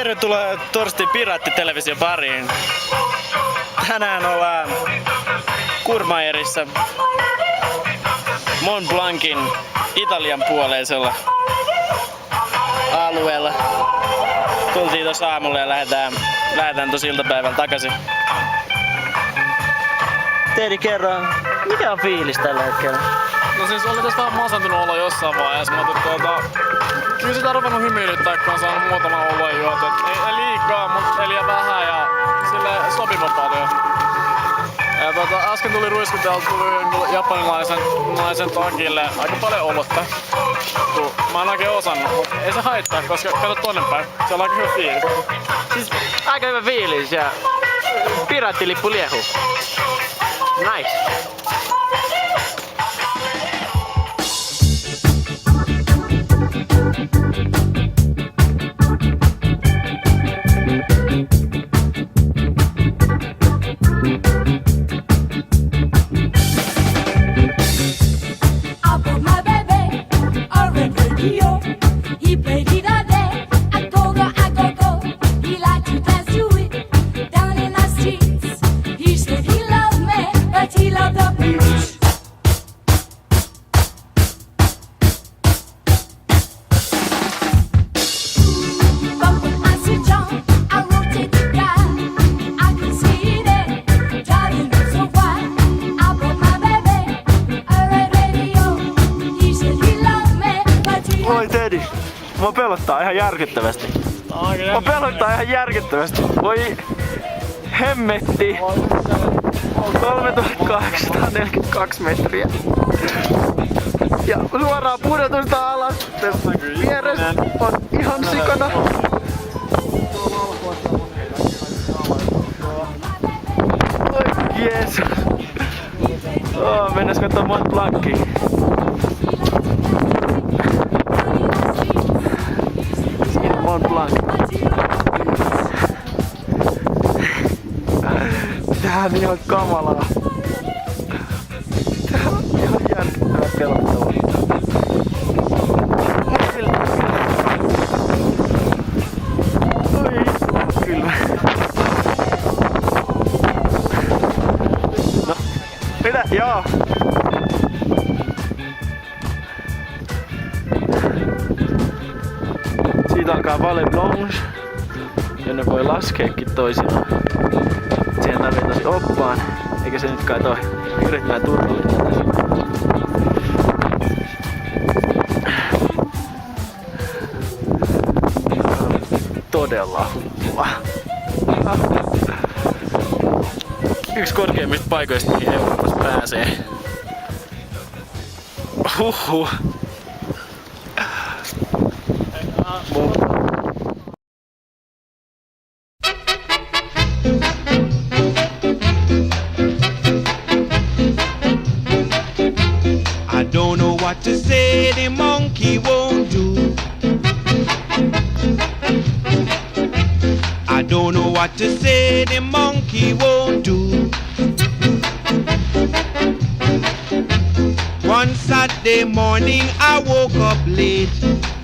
Tervetuloa Torstin Piraatti-television pariin. Tänään ollaan Courmayerissa Mont Blancin Italian puoleisella alueella. Tultiin tuossa aamulla ja lähdetään tossa iltapäivällä takaisin. Teddy, kerro, mikä on fiilis tällä hetkellä? No siis oli tästä vähän masentunut olla jossain vaiheessa, mutta kyllä sitä on ruvennut hymyilyttää, kun on saanut muutaman oluen juotua. Ei liikaa, mutta ei liian vähän ja silleen sopiva paljon. Ja äsken tuli ruiskuteltu japanilaisen takille aika paljon olutta. Mä en oikein osannut, mutta ei se haittaa, koska kato tonne päin. Se on aika hyvä fiilis. Siis aika hyvä fiilis ja piraattilippu liehuu. Nice. Oi Teddy, mua pelottaa ihan järkyttävästi. Mua pelottaa ihan järkyttävästi. Voi hemmetti. 3842 metriä. Ja suoraan pudotusta alas. Vieressä on ihan sikana. Oi Jeesus. Mennäis kattoo Mont Blancia. Mont Blanc. Tää on ihan kamalaa. Tää on ihan järkyttävän pelottavaa. Oi, kylmä. No, mitä? Joo. Siitä alkaa Vallée Blanche, jonne voi laskeekin toisinaan. Siihen tarvitaan oppaan, eikä se nyt kai toi yrittää turvallinen tässä. Todella hullua. Yksi korkeimmista paikoista, mihin Euroopassa pääsee. Huhhuh. I don't know what to say, the monkey won't do. I don't know what to say, the monkey won't do. One Saturday morning I woke up late.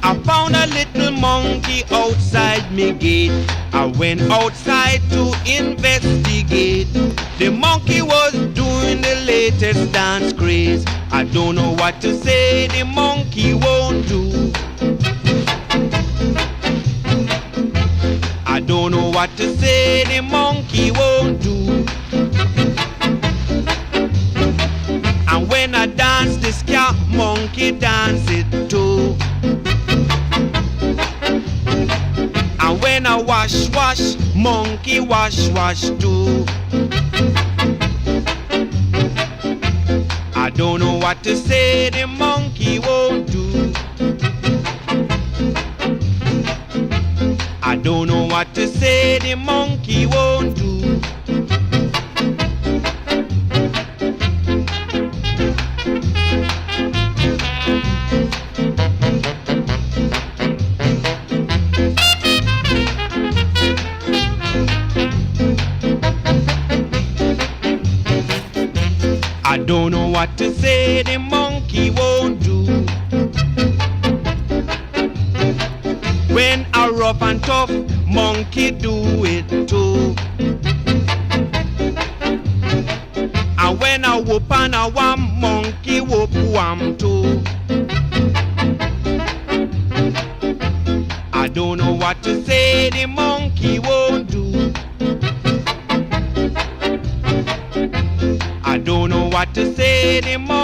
I found a little monkey outside me gate. I went outside to investigate. The monkey was doing the latest dance craze. I don't know what to say, the monkey won't do. I don't know what to say, the monkey won't do. And when I dance, the scat monkey dance it too. And when I wash, monkey wash too. I don't know what to say, the monkey won't do. I don't know what to say, the monkey won't do. I don't know what to say, the monkey won't do. When a rough and tough monkey do it too. And when I whoop and I one monkey whoop one too. I don't know what to say, the monkey won't do. I don't know what to say, the monkey